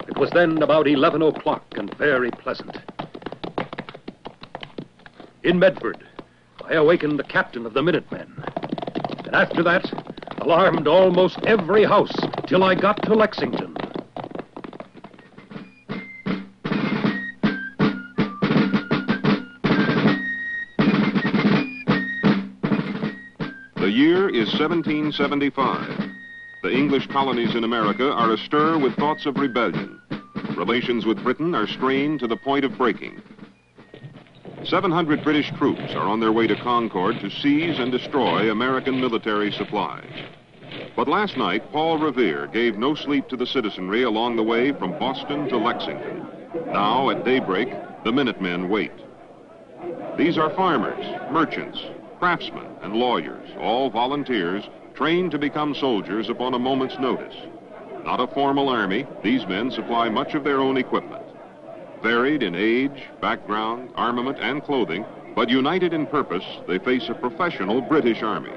It was then about 11 o'clock and very pleasant. In Medford, I awakened the captain of the Minutemen. And after that, alarmed almost every house till I got to Lexington. The year is 1775. The English colonies in America are astir with thoughts of rebellion. Relations with Britain are strained to the point of breaking. 700 British troops are on their way to Concord to seize and destroy American military supplies. But last night, Paul Revere gave no sleep to the citizenry along the way from Boston to Lexington. Now, at daybreak, the Minutemen wait. These are farmers, merchants, craftsmen, and lawyers, all volunteers trained to become soldiers upon a moment's notice. Not a formal army, these men supply much of their own equipment. Varied in age, background, armament, and clothing, but united in purpose, they face a professional British army.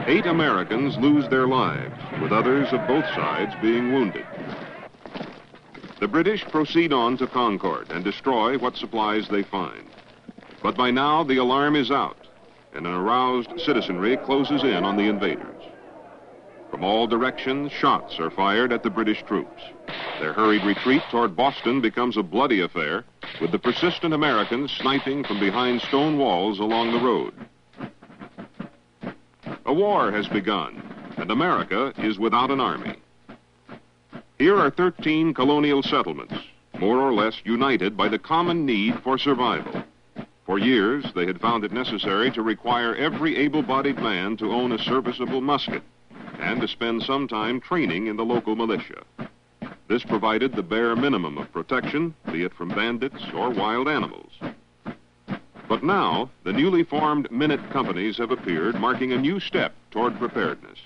8 Americans lose their lives, with others of both sides being wounded. The British proceed on to Concord and destroy what supplies they find. But by now, the alarm is out, and an aroused citizenry closes in on the invaders. From all directions, shots are fired at the British troops. Their hurried retreat toward Boston becomes a bloody affair, with the persistent Americans sniping from behind stone walls along the road. A war has begun, and America is without an army. Here are 13 colonial settlements, more or less united by the common need for survival. For years, they had found it necessary to require every able-bodied man to own a serviceable musket and to spend some time training in the local militia. This provided the bare minimum of protection, be it from bandits or wild animals. But now, the newly formed minute companies have appeared, marking a new step toward preparedness.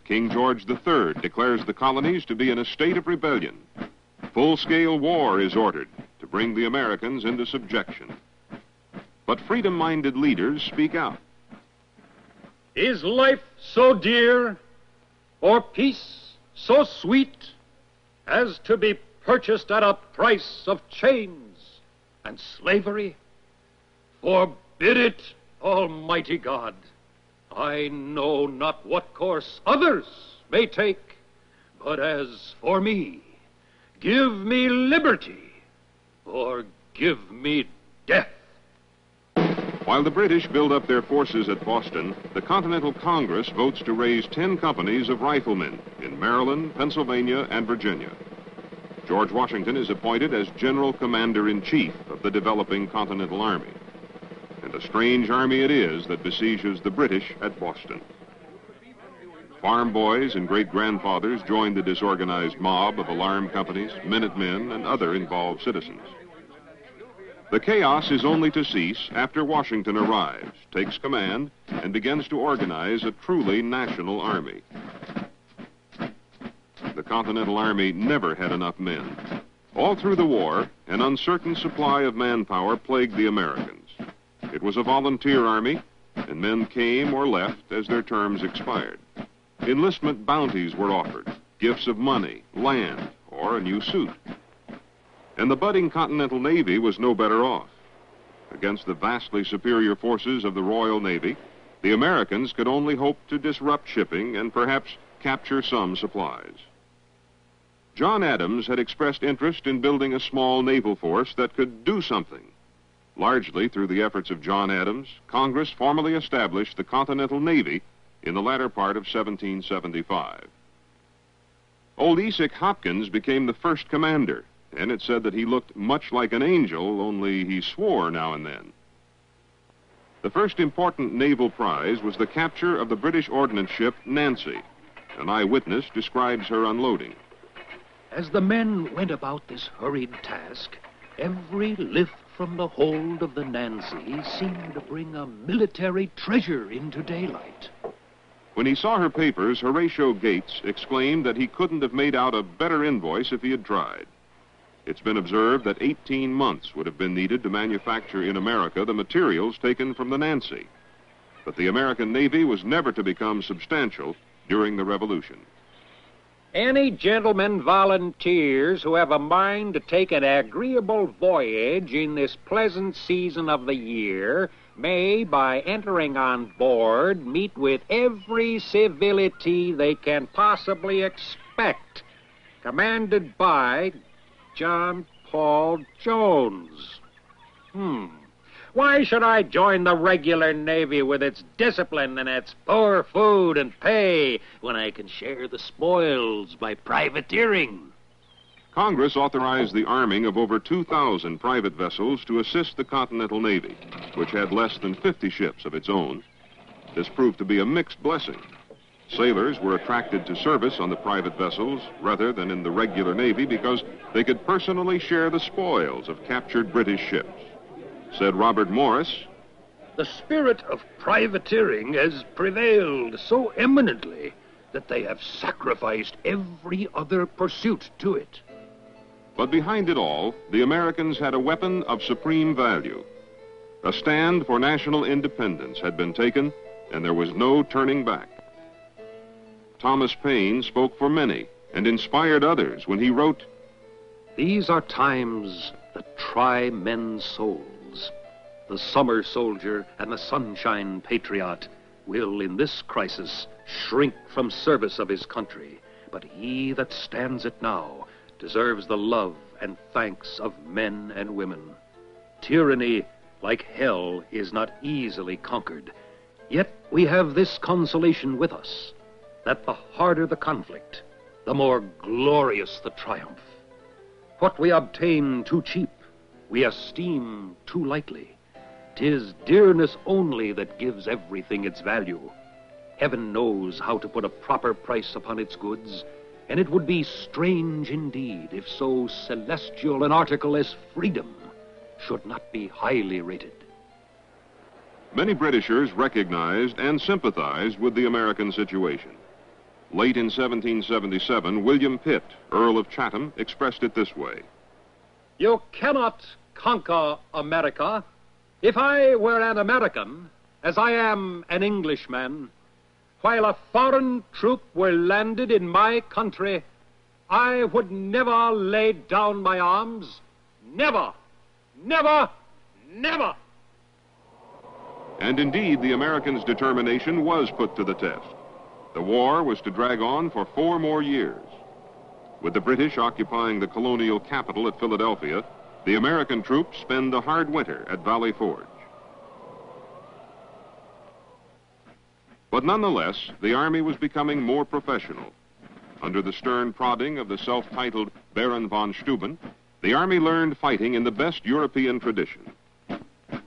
King George III declares the colonies to be in a state of rebellion. Full-scale war is ordered to bring the Americans into subjection. But freedom-minded leaders speak out. Is life so dear, or peace so sweet, as to be purchased at a price of chains and slavery? Forbid it, Almighty God. I know not what course others may take, but as for me, give me liberty, or give me death. While the British build up their forces at Boston, the Continental Congress votes to raise 10 companies of riflemen in Maryland, Pennsylvania, and Virginia. George Washington is appointed as General Commander-in-Chief of the developing Continental Army. And a strange army it is that besieges the British at Boston. Farm boys and great-grandfathers join the disorganized mob of alarm companies, Minutemen, and other involved citizens. The chaos is only to cease after Washington arrives, takes command, and begins to organize a truly national army. The Continental Army never had enough men. All through the war, an uncertain supply of manpower plagued the Americans. It was a volunteer army, and men came or left as their terms expired. Enlistment bounties were offered, gifts of money, land, or a new suit. And the budding Continental Navy was no better off. Against the vastly superior forces of the Royal Navy, the Americans could only hope to disrupt shipping and perhaps capture some supplies. John Adams had expressed interest in building a small naval force that could do something. Largely through the efforts of John Adams, Congress formally established the Continental Navy in the latter part of 1775. Old Esek Hopkins became the first commander, and it said that he looked much like an angel, only he swore now and then. The first important naval prize was the capture of the British ordnance ship Nancy. An eyewitness describes her unloading. As the men went about this hurried task, every lift from the hold of the Nancy seemed to bring a military treasure into daylight. When he saw her papers, Horatio Gates exclaimed that he couldn't have made out a better invoice if he had tried. It's been observed that 18 months would have been needed to manufacture in America the materials taken from the Nancy. But the American Navy was never to become substantial during the Revolution. Any gentlemen volunteers who have a mind to take an agreeable voyage in this pleasant season of the year may, by entering on board, meet with every civility they can possibly expect. Commanded by John Paul Jones. Why should I join the regular Navy with its discipline and its poor food and pay when I can share the spoils by privateering? Congress authorized the arming of over 2,000 private vessels to assist the Continental Navy, which had less than 50 ships of its own. This proved to be a mixed blessing. Sailors were attracted to service on the private vessels rather than in the regular Navy because they could personally share the spoils of captured British ships. Said Robert Morris, "The spirit of privateering has prevailed so eminently that they have sacrificed every other pursuit to it." But behind it all, the Americans had a weapon of supreme value. A stand for national independence had been taken, and there was no turning back. Thomas Paine spoke for many and inspired others when he wrote, "These are times that try men's souls. The summer soldier and the sunshine patriot will, in this crisis, shrink from service of his country. But he that stands it now deserves the love and thanks of men and women. Tyranny, like hell, is not easily conquered. Yet we have this consolation with us, that the harder the conflict, the more glorious the triumph. What we obtain too cheap, we esteem too lightly. 'Tis dearness only that gives everything its value. Heaven knows how to put a proper price upon its goods, and it would be strange indeed if so celestial an article as freedom should not be highly rated." Many Britishers recognized and sympathized with the American situation. Late in 1777, William Pitt, Earl of Chatham, expressed it this way: "You cannot conquer America. If I were an American, as I am an Englishman, while a foreign troop were landed in my country, I would never lay down my arms. Never, never, never." And indeed, the Americans' determination was put to the test. The war was to drag on for 4 more years. With the British occupying the colonial capital at Philadelphia, the American troops spent the hard winter at Valley Forge. But nonetheless, the Army was becoming more professional. Under the stern prodding of the self-titled Baron von Steuben, the Army learned fighting in the best European tradition.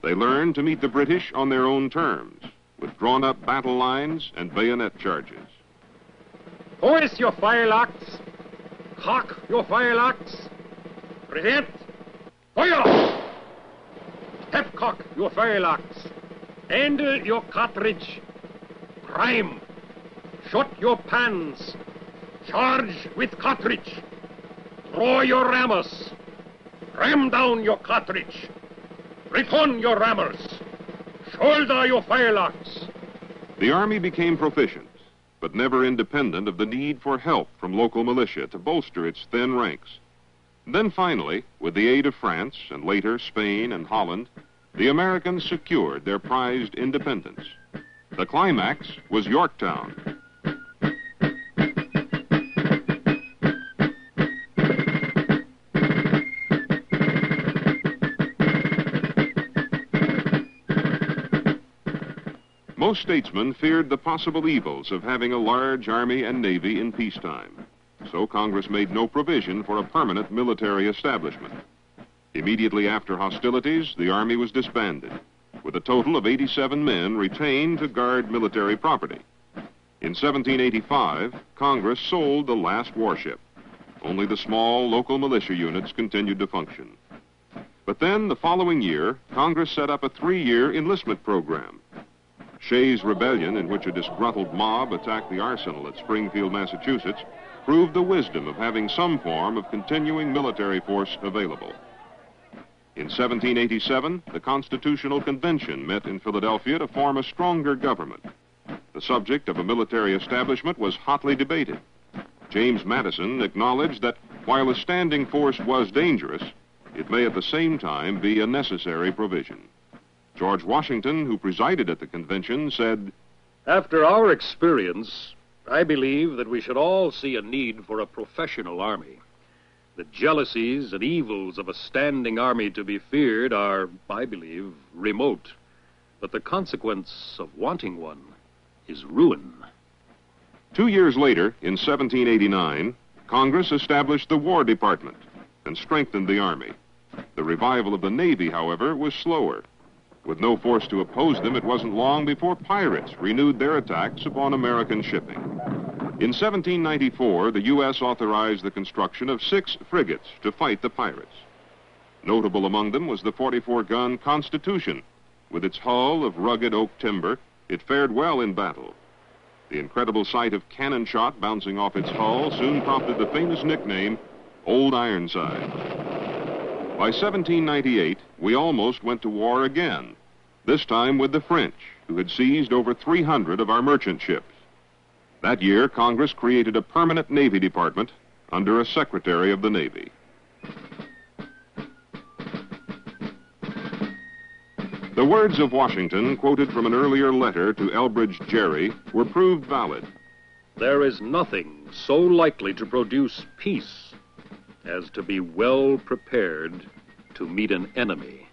They learned to meet the British on their own terms, with drawn-up battle lines and bayonet charges. Hoist your firelocks. Cock your firelocks. Present. Fire! Step-cock your firelocks. Handle your cartridge. Prime. Shut your pans. Charge with cartridge. Draw your rammers. Ram down your cartridge. Return your rammers. Shoulder your firelocks." The Army became proficient, but never independent of the need for help from local militia to bolster its thin ranks. Then finally, with the aid of France and later Spain and Holland, the Americans secured their prized independence. The climax was Yorktown. Most statesmen feared the possible evils of having a large army and navy in peacetime. So Congress made no provision for a permanent military establishment. Immediately after hostilities, the Army was disbanded, with a total of 87 men retained to guard military property. In 1785, Congress sold the last warship. Only the small local militia units continued to function. But then, the following year, Congress set up a 3-year enlistment program. Shays' Rebellion, in which a disgruntled mob attacked the arsenal at Springfield, Massachusetts, proved the wisdom of having some form of continuing military force available. In 1787, the Constitutional Convention met in Philadelphia to form a stronger government. The subject of a military establishment was hotly debated. James Madison acknowledged that while a standing force was dangerous, it may at the same time be a necessary provision. George Washington, who presided at the convention, said, "After our experience, I believe that we should all see a need for a professional army. The jealousies and evils of a standing army to be feared are, I believe, remote. But the consequence of wanting one is ruin." 2 years later, in 1789, Congress established the War Department and strengthened the Army. The revival of the Navy, however, was slower. With no force to oppose them, it wasn't long before pirates renewed their attacks upon American shipping. In 1794, the U.S. authorized the construction of 6 frigates to fight the pirates. Notable among them was the 44-gun Constitution. With its hull of rugged oak timber, it fared well in battle. The incredible sight of cannon shot bouncing off its hull soon prompted the famous nickname, Old Ironside. By 1798, we almost went to war again, this time with the French, who had seized over 300 of our merchant ships. That year, Congress created a permanent Navy Department under a Secretary of the Navy. The words of Washington, quoted from an earlier letter to Elbridge Gerry, were proved valid. "There is nothing so likely to produce peace as to be well prepared to meet an enemy."